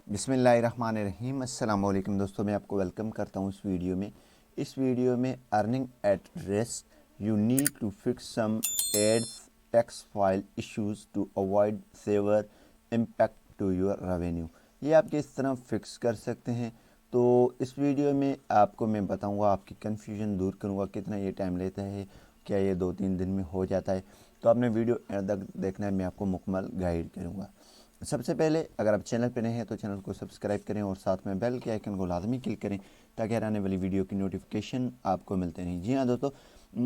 बिस्मिल्लाहिर्रहमानिर्रहीम। अस्सलाम वालेकुम दोस्तों, मैं आपको वेलकम करता हूँ इस वीडियो में earning at risk you need to fix some ads text file issues to avoid severe impact to your revenue. ये आप किस तरह फिक्स कर सकते हैं, तो इस वीडियो में आपको मैं बताऊंगा, आपकी कन्फ्यूजन दूर करूंगा। कितना ये टाइम लेता है, क्या ये 2-3 दिन में हो जाता है, तो आपने वीडियो एंड तक देखना है, मैं आपको मुकम्मल गाइड करूँगा। सबसे पहले अगर आप चैनल पर नए हैं तो चैनल को सब्सक्राइब करें और साथ में बेल के आइकन को लाजमी क्लिक करें ताकि हर आने वाली वीडियो की नोटिफिकेशन आपको मिलते रहें। जी हाँ दोस्तों,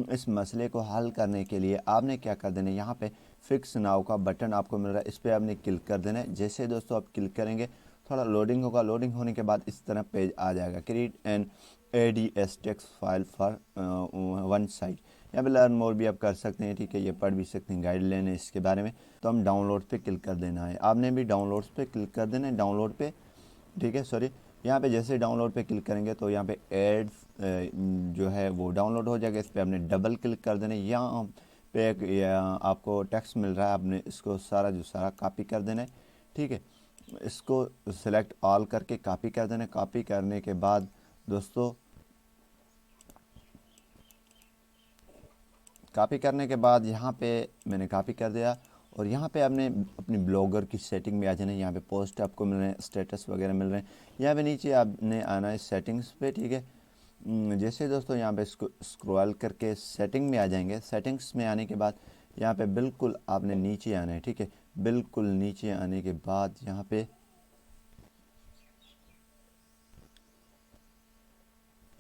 इस मसले को हल करने के लिए आपने क्या कर देना है, यहाँ पे फिक्स नाउ का बटन आपको मिल रहा है, इस पर आपने क्लिक कर देना है। जैसे दोस्तों आप क्लिक करेंगे थोड़ा लोडिंग होगा, लोडिंग होने के बाद इस तरह पेज आ जाएगा, create an ADS text file for one site. यहाँ पे लर्न मोर भी आप कर सकते हैं, ठीक है, ये पढ़ भी सकते हैं, गाइडलाइन है इसके बारे में। तो हम डाउनलोड पे क्लिक कर देना है, आपने भी डाउनलोड्स पे क्लिक कर देना है, डाउनलोड पे, ठीक है। सॉरी, यहाँ पे जैसे डाउनलोड पे क्लिक करेंगे तो यहाँ पे एड्स जो है वो डाउनलोड हो जाएगा। इस पर आपने डबल क्लिक कर देना है। यहाँ पे एक आपको टेक्स्ट मिल रहा है, आपने इसको सारा कॉपी कर देना है, ठीक है। इसको सिलेक्ट ऑल करके कॉपी कर देना है। कॉपी करने के बाद दोस्तों, कॉपी करने के बाद यहाँ पे मैंने कॉपी कर दिया और यहाँ पे आपने अपनी ब्लॉगर की सेटिंग में आ जाना है। यहाँ पे पोस्ट आपको मिल रहे हैं, स्टेटस वगैरह मिल रहे हैं। यहाँ पे नीचे आपने आना है सेटिंग्स पे, ठीक है। जैसे दोस्तों यहाँ पे इसको स्क्रॉल करके सेटिंग में आ जाएंगे। सेटिंग्स में आने के बाद यहाँ पे बिल्कुल आपने नीचे आना है, ठीक है। बिल्कुल नीचे आने के बाद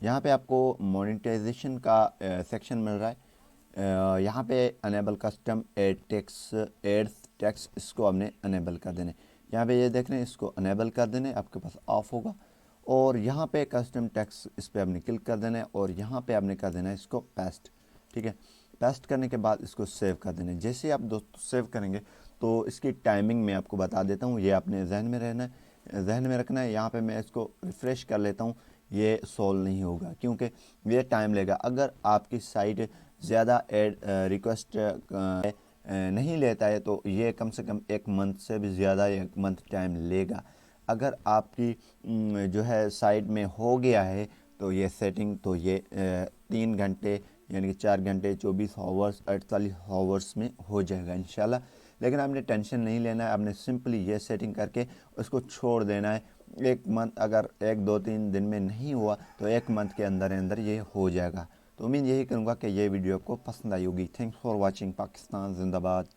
यहाँ पे आपको मोनेटाइजेशन का सेक्शन मिल रहा है। यहाँ पे अनेबल कस्टम एड्स टैक्स, इसको आपने अनेबल कर देने। यहाँ पे ये देख रहे हैं, इसको अनेबल कर देने, आपके पास ऑफ होगा। और यहाँ पे कस्टम टैक्स, इस पर आपने क्लिक कर देना है और यहाँ पे आपने कर देना है इसको पेस्ट, ठीक है। पेस्ट करने के बाद इसको सेव कर देना है। जैसे आप दोस्तों सेव करेंगे तो इसकी टाइमिंग मैं आपको बता देता हूँ, ये आपने जहन में रहना है, जहन में रखना है। यहाँ पे मैं इसको रिफ़्रेश कर लेता हूँ, ये सॉल्व नहीं होगा क्योंकि ये टाइम लेगा। अगर आपकी साइट ज़्यादा एड रिक्वेस्ट नहीं लेता है तो ये कम से कम 1 मंथ से भी ज़्यादा 1 मंथ टाइम लेगा। अगर आपकी जो है साइट में हो गया है तो ये सेटिंग, तो ये 3 घंटे यानी कि 4 घंटे 24 आवर्स 48 आवर्स में हो जाएगा इंशाल्लाह। लेकिन आपने टेंशन नहीं लेना है, आपने सिंपली ये सेटिंग करके उसको छोड़ देना है। 1 मंथ, अगर 1-2-3 दिन में नहीं हुआ तो 1 मंथ के अंदर अंदर ये हो जाएगा। तो उम्मीद यही करूँगा कि ये वीडियो आपको पसंद आई होगी। Thanks for watching. पाकिस्तान जिंदाबाद।